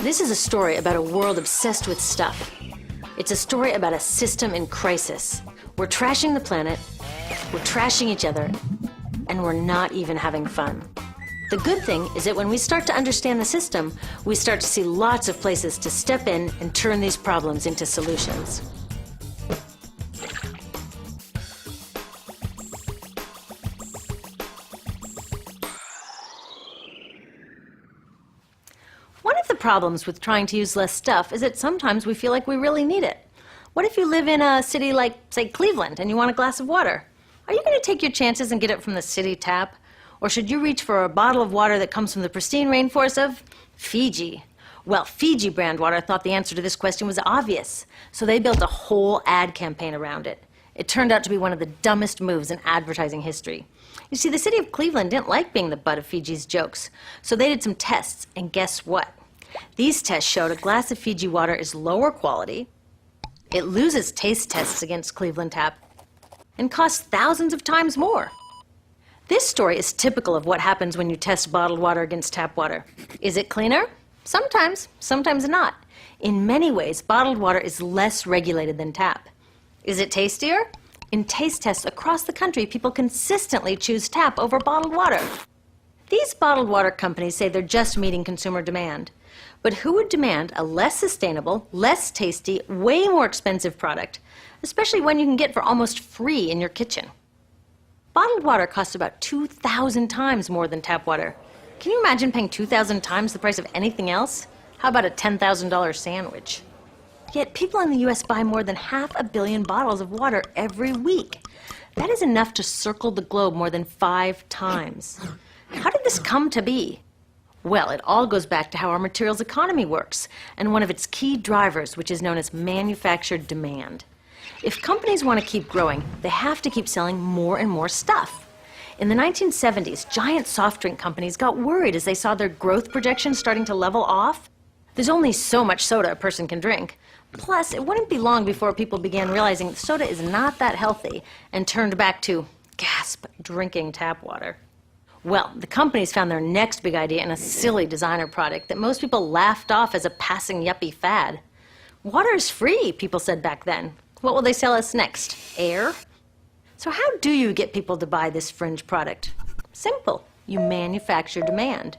This is a story about a world obsessed with stuff. It's a story about a system in crisis. We're trashing the planet, we're trashing each other, and we're not even having fun. The good thing is that when we start to understand the system, we start to see lots of places to step in and turn these problems into solutions. One of the problems with trying to use less stuff is that sometimes we feel like we really need it. What if you live in a city like, say, Cleveland, and you want a glass of water? Are you going to take your chances and get it from the city tap? Or should you reach for a bottle of water that comes from the pristine rainforest of Fiji? Well, Fiji brand water thought the answer to this question was obvious, so they built a whole ad campaign around it. It turned out to be one of the dumbest moves in advertising history. You see, the city of Cleveland didn't like being the butt of Fiji's jokes, so they did some tests, and guess what? These tests showed a glass of Fiji water is lower quality, it loses taste tests against Cleveland tap, and costs thousands of times more. This story is typical of what happens when you test bottled water against tap water. Is it cleaner? Sometimes, sometimes not. In many ways, bottled water is less regulated than tap. Is it tastier? In taste tests across the country, people consistently choose tap over bottled water. These bottled water companies say they're just meeting consumer demand. But who would demand a less sustainable, less tasty, way more expensive product, especially one you can get for almost free in your kitchen? Bottled water costs about 2,000 times more than tap water. Can you imagine paying 2,000 times the price of anything else? How about a $10,000 sandwich? Yet people in the US buy more than 500 million bottles of water every week. That is enough to circle the globe more than 5 times. How did this come to be? Well, it all goes back to how our materials economy works, and one of its key drivers, which is known as manufactured demand. If companies want to keep growing, they have to keep selling more and more stuff. In the 1970s, giant soft drink companies got worried as they saw their growth projections starting to level off. There's only so much soda a person can drink. Plus, it wouldn't be long before people began realizing that soda is not that healthy and turned back to, gasp, drinking tap water. Well, the companies found their next big idea in a silly designer product that most people laughed off as a passing yuppie fad. Water is free, people said back then. What will they sell us next? Air? So how do you get people to buy this fringe product? Simple. You manufacture demand.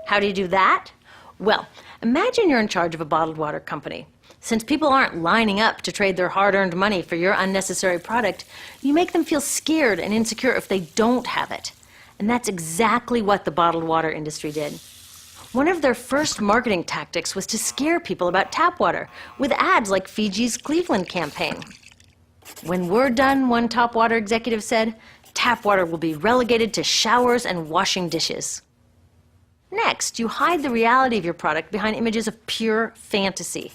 How do you do that? Well, imagine you're in charge of a bottled water company. Since people aren't lining up to trade their hard-earned money for your unnecessary product, you make them feel scared and insecure if they don't have it. And that's exactly what the bottled water industry did. One of their first marketing tactics was to scare people about tap water with ads like Fiji's Cleveland campaign. When we're done, one top water executive said, tap water will be relegated to showers and washing dishes. Next, you hide the reality of your product behind images of pure fantasy.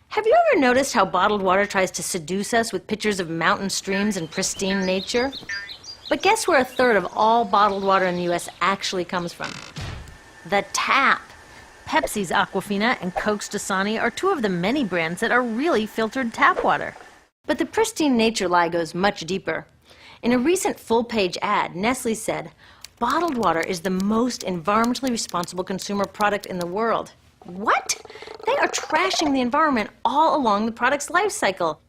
Have you ever noticed how bottled water tries to seduce us with pictures of mountain streams and pristine nature? But guess where 1/3 of all bottled water in the US actually comes from? The tap. Pepsi's Aquafina and Coke's Dasani are 2 of the many brands that are really filtered tap water. But the pristine nature lie goes much deeper. In a recent full-page ad, Nestle said, bottled water is the most environmentally responsible consumer product in the world. What? They are trashing the environment all along the product's life cycle.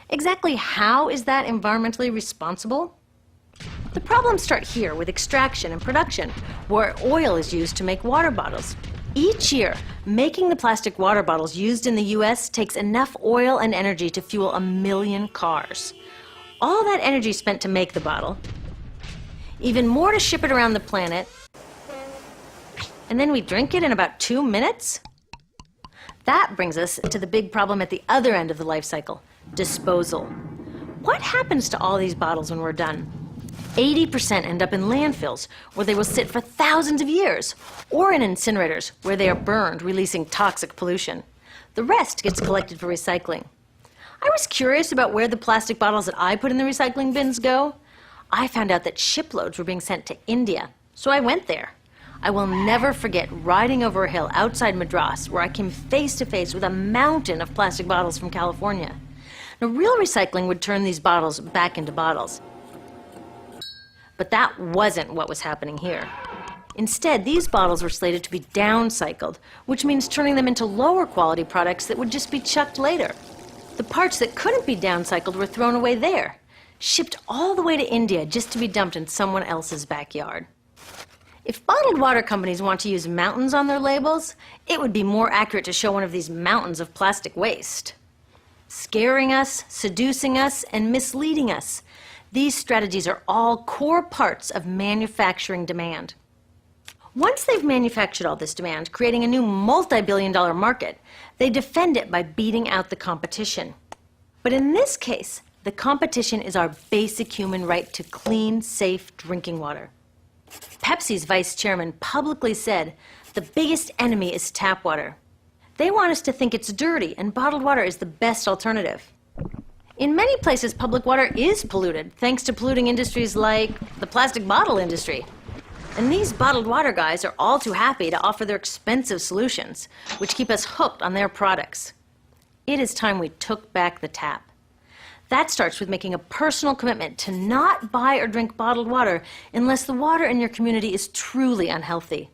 Exactly how is that environmentally responsible? The problems start here with extraction and production, where oil is used to make water bottles. Each year, making the plastic water bottles used in the US takes enough oil and energy to fuel 1 million cars. All that energy spent to make the bottle, even more to ship it around the planet, and then we drink it in about 2 minutes? That brings us to the big problem at the other end of the life cycle, disposal. What happens to all these bottles when we're done? 80% end up in landfills, where they will sit for thousands of years, or in incinerators, where they are burned, releasing toxic pollution. The rest gets collected for recycling. I was curious about where the plastic bottles that I put in the recycling bins go. I found out that shiploads were being sent to India, so I went there. I will never forget riding over a hill outside Madras, where I came face to face with a mountain of plastic bottles from California. Now, real recycling would turn these bottles back into bottles. But that wasn't what was happening here. Instead, these bottles were slated to be downcycled, which means turning them into lower quality products that would just be chucked later. The parts that couldn't be downcycled were thrown away there, shipped all the way to India just to be dumped in someone else's backyard. If bottled water companies want to use mountains on their labels, it would be more accurate to show one of these mountains of plastic waste. Scaring us, seducing us, and misleading us. These strategies are all core parts of manufacturing demand. Once they've manufactured all this demand, creating a new multi-billion-dollar market, they defend it by beating out the competition. But in this case, the competition is our basic human right to clean, safe drinking water. Pepsi's vice chairman publicly said, "The biggest enemy is tap water." They want us to think it's dirty and bottled water is the best alternative. In many places, public water is polluted, thanks to polluting industries like the plastic bottle industry. And these bottled water guys are all too happy to offer their expensive solutions, which keep us hooked on their products. It is time we took back the tap. That starts with making a personal commitment to not buy or drink bottled water unless the water in your community is truly unhealthy.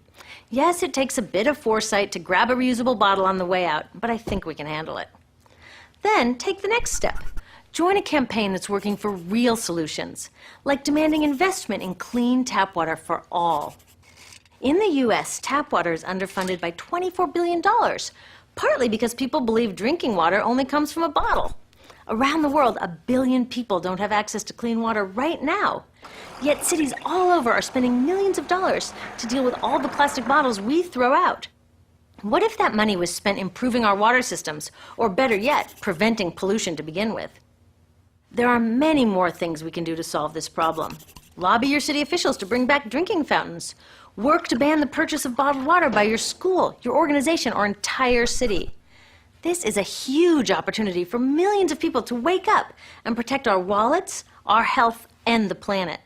Yes, it takes a bit of foresight to grab a reusable bottle on the way out, but I think we can handle it. Then take the next step. Join a campaign that's working for real solutions, like demanding investment in clean tap water for all. In the U.S., tap water is underfunded by $24 billion, partly because people believe drinking water only comes from a bottle. Around the world, 1 billion people don't have access to clean water right now. Yet cities all over are spending millions of dollars to deal with all the plastic bottles we throw out. What if that money was spent improving our water systems, or better yet, preventing pollution to begin with? There are many more things we can do to solve this problem. Lobby your city officials to bring back drinking fountains. Work to ban the purchase of bottled water by your school, your organization, or entire city. This is a huge opportunity for millions of people to wake up and protect our wallets, our health, and the planet.